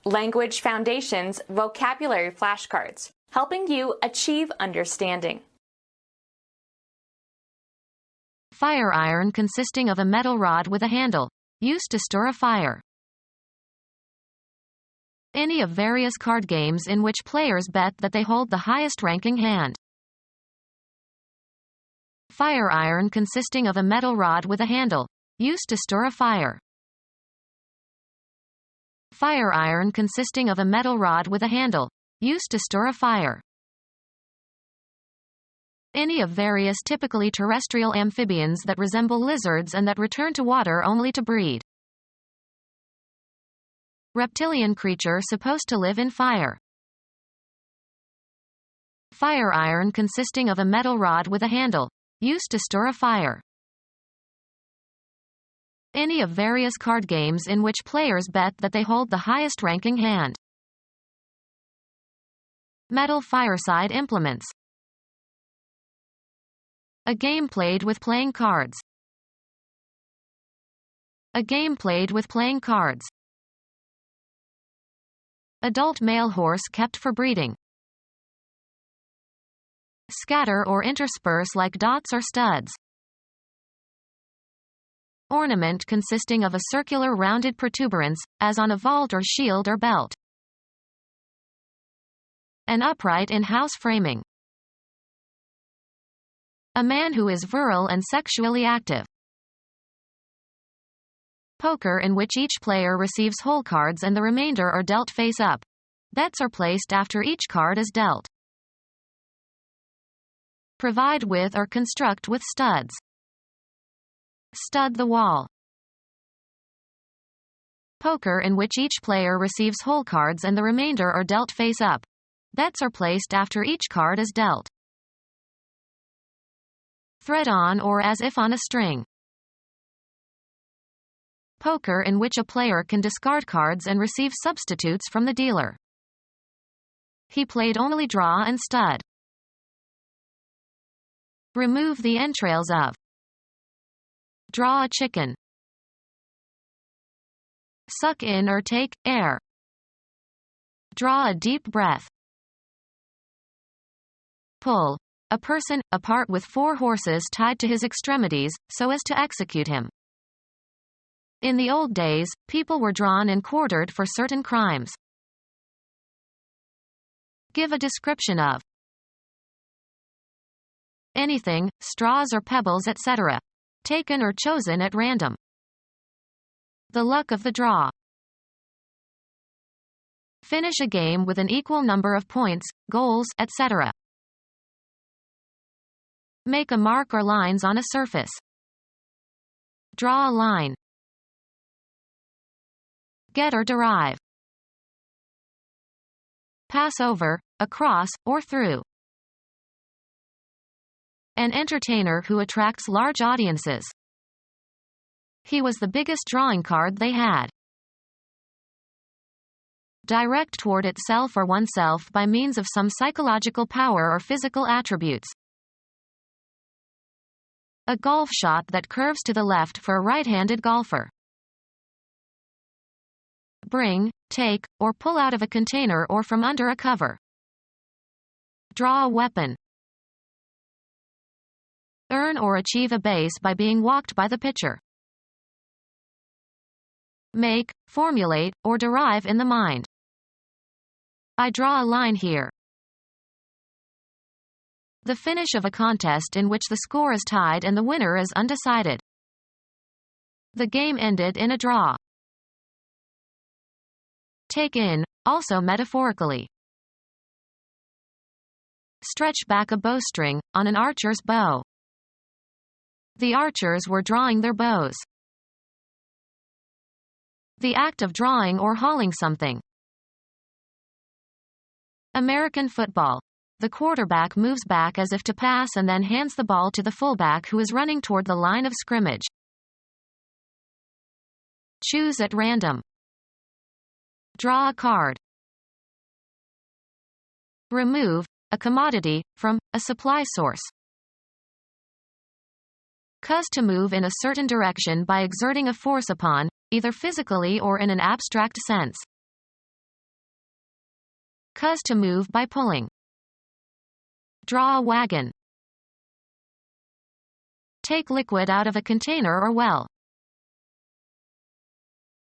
Language Foundations Vocabulary Flashcards, helping you achieve understanding. Fire iron consisting of a metal rod with a handle, used to stir a fire. Any of various card games in which players bet that they hold the highest ranking hand. Fire iron consisting of a metal rod with a handle, used to stir a fire. Fire iron consisting of a metal rod with a handle, used to stir a fire. Any of various typically terrestrial amphibians that resemble lizards and that return to water only to breed. Reptilian creature supposed to live in fire. Fire iron consisting of a metal rod with a handle, used to stir a fire. Any of various card games in which players bet that they hold the highest ranking hand. Metal fireside implements. A game played with playing cards. A game played with playing cards. Adult male horse kept for breeding. Scatter or intersperse like dots or studs. Ornament consisting of a circular rounded protuberance, as on a vault or shield or belt. An upright in-house framing. A man who is virile and sexually active. Poker in which each player receives whole cards and the remainder are dealt face up. Bets are placed after each card is dealt. Provide with or construct with studs. Stud the wall. Poker in which each player receives whole cards and the remainder are dealt face up. Bets are placed after each card is dealt. Thread on or as if on a string. Poker in which a player can discard cards and receive substitutes from the dealer. He played only draw and stud. Remove the entrails of. Draw a chicken. Suck in or take air. Draw a deep breath. Pull. A person, apart with 4 horses tied to his extremities, so as to execute him. In the old days, people were drawn and quartered for certain crimes. Give a description of. Anything, straws or pebbles, etc. Taken or chosen at random. The luck of the draw. Finish a game with an equal number of points, goals, etc. Make a mark or lines on a surface. Draw a line. Get or derive. Pass over, across, or through. An entertainer who attracts large audiences. He was the biggest drawing card they had. Direct toward itself or oneself by means of some psychological power or physical attributes. A golf shot that curves to the left for a right-handed golfer. Bring, take, or pull out of a container or from under a cover. Draw a weapon. Earn or achieve a base by being walked by the pitcher. Make, formulate, or derive in the mind. I draw a line here. The finish of a contest in which the score is tied and the winner is undecided. The game ended in a draw. Take in, also metaphorically. Stretch back a bowstring, on an archer's bow. The archers were drawing their bows. The act of drawing or hauling something. American football. The quarterback moves back as if to pass and then hands the ball to the fullback who is running toward the line of scrimmage. Choose at random. Draw a card. Remove, a commodity, from a supply source. Cause to move in a certain direction by exerting a force upon, either physically or in an abstract sense. Cause to move by pulling. Draw a wagon. Take liquid out of a container or well.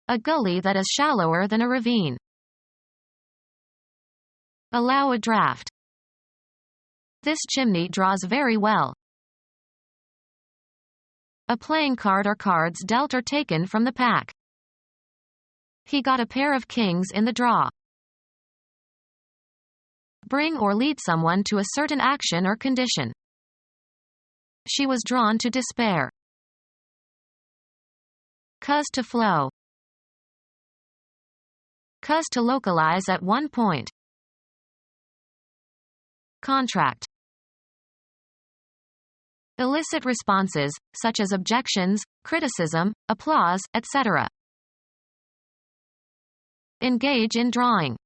A gully that is shallower than a ravine. Allow a draft. This chimney draws very well. A playing card or cards dealt or taken from the pack. He got a pair of kings in the draw. Bring or lead someone to a certain action or condition. She was drawn to despair. Cause to flow. Cause to localize at one point. Contract. Elicit responses, such as objections, criticism, applause, etc. Engage in drawing.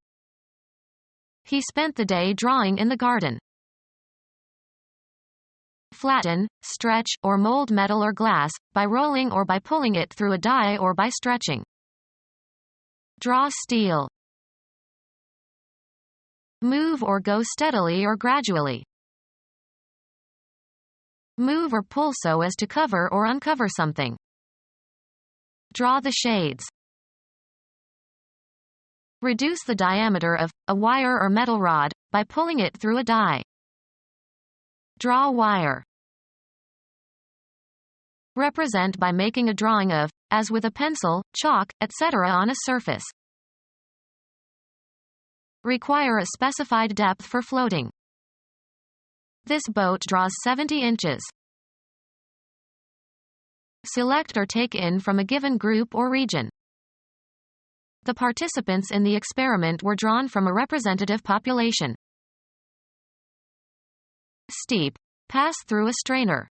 He spent the day drawing in the garden. Flatten, stretch, or mold metal or glass, by rolling or by pulling it through a die or by stretching. Draw steel. Move or go steadily or gradually. Move or pull so as to cover or uncover something. Draw the shades. Reduce the diameter of a wire or metal rod by pulling it through a die. Draw wire. Represent by making a drawing of, as with a pencil, chalk, etc. on a surface. Require a specified depth for floating. This boat draws 70 inches. Select or take in from a given group or region. The participants in the experiment were drawn from a representative population. Steep. Pass through a strainer.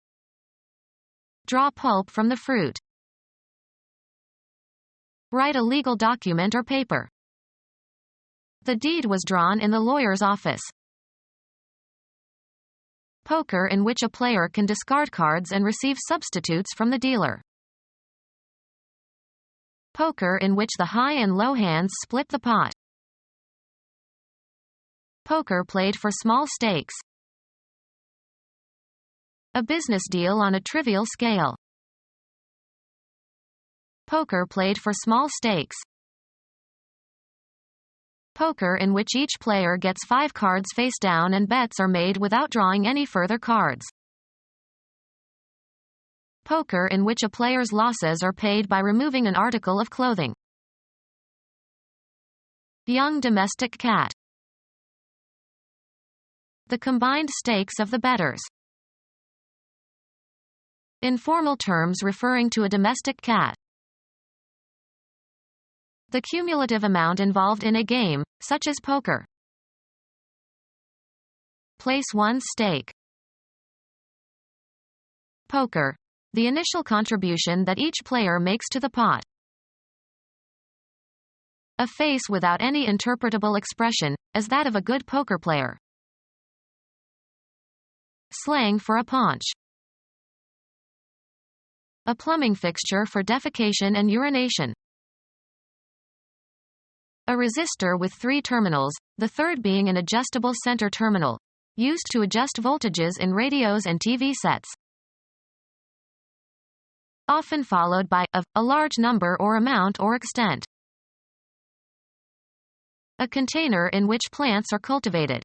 Draw pulp from the fruit. Write a legal document or paper. The deed was drawn in the lawyer's office. Poker, in which a player can discard cards and receive substitutes from the dealer. Poker, in which the high and low hands split the pot. Poker played for small stakes. A business deal on a trivial scale. Poker played for small stakes. Poker, in which each player gets 5 cards face down and bets are made without drawing any further cards. Poker, in which a player's losses are paid by removing an article of clothing. Young domestic cat. The combined stakes of the bettors. Informal terms referring to a domestic cat. The cumulative amount involved in a game, such as poker. Place one's stake. Poker. The initial contribution that each player makes to the pot. A face without any interpretable expression, as that of a good poker player. Slang for a paunch. A plumbing fixture for defecation and urination. A resistor with 3 terminals, the third being an adjustable center terminal, used to adjust voltages in radios and TV sets. Often followed by a large number or amount or extent. A container in which plants are cultivated.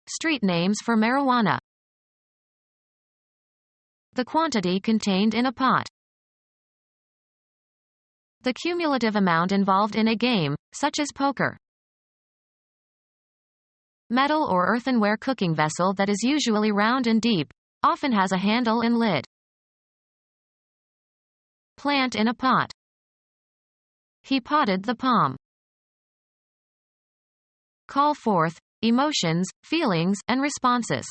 Street names for marijuana. The quantity contained in a pot. The cumulative amount involved in a game, such as poker. Metal or earthenware cooking vessel that is usually round and deep, often has a handle and lid. Plant in a pot. He potted the palm. Call forth emotions, feelings, and responses.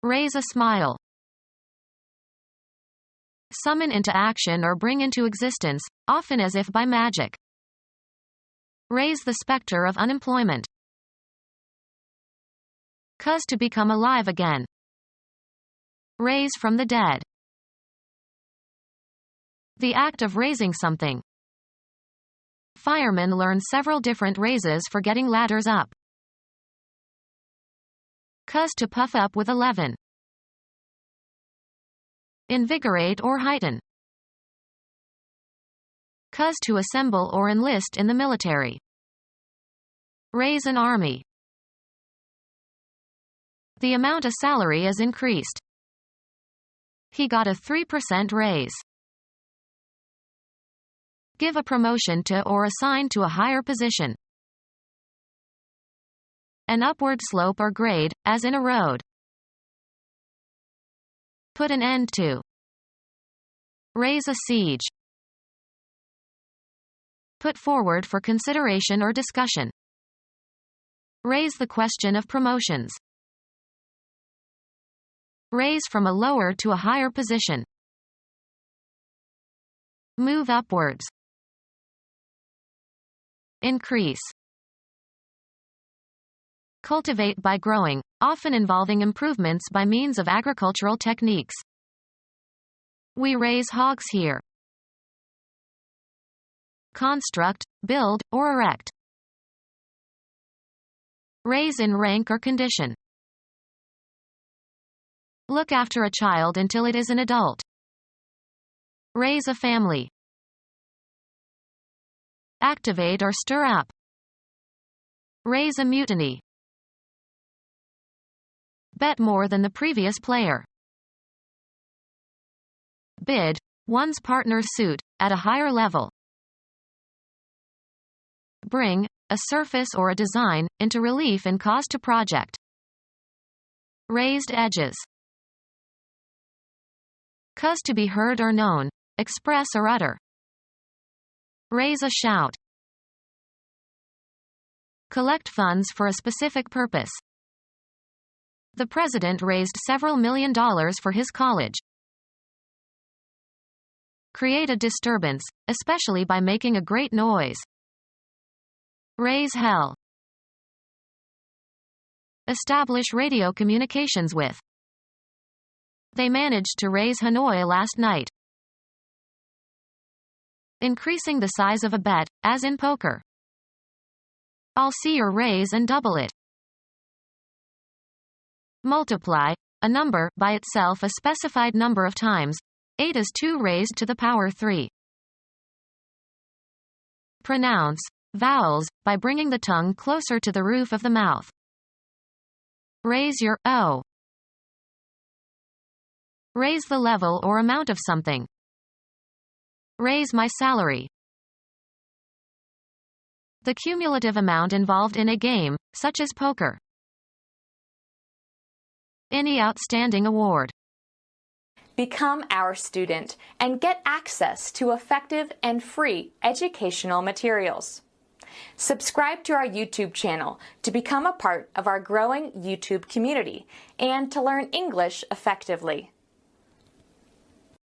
Raise a smile. Summon into action or bring into existence, often as if by magic. Raise the specter of unemployment. Cause to become alive again. Raise from the dead. The act of raising something. firemen learn several different raises for getting ladders up. Cause to puff up with 11. Invigorate or heighten. Cause to assemble or enlist in the military. Raise an army. The amount of salary is increased. He got a 3% raise. Give a promotion to or assign to a higher position. An upward slope or grade, as in a road. Put an end to. Raise a siege. Put forward for consideration or discussion. Raise the question of promotions. Raise from a lower to a higher position. Move upwards. Increase. Cultivate by growing, often involving improvements by means of agricultural techniques. We raise hogs here. Construct, build, or erect. Raise in rank or condition. Look after a child until it is an adult. Raise a family. Activate or stir up. Raise a mutiny. Bet more than the previous player. Bid, one's partner's suit, at a higher level. Bring, a surface or a design, into relief in cause to project. Raised edges. Cause to be heard or known, express or utter. Raise a shout. Collect funds for a specific purpose. The president raised several $1 million for his college. Create a disturbance, especially by making a great noise. Raise hell. Establish radio communications with. They managed to raise Hanoi last night. Increasing the size of a bet, as in poker. I'll see your raise and double it. Multiply, a number, by itself a specified number of times. 8 is 2 raised to the power 3. Pronounce, vowels, by bringing the tongue closer to the roof of the mouth. Raise your O. Raise the level or amount of something. Raise my salary. The cumulative amount involved in a game, such as poker. Any outstanding award. Become our student and get access to effective and free educational materials. Subscribe to our YouTube channel to become a part of our growing YouTube community and to learn English effectively.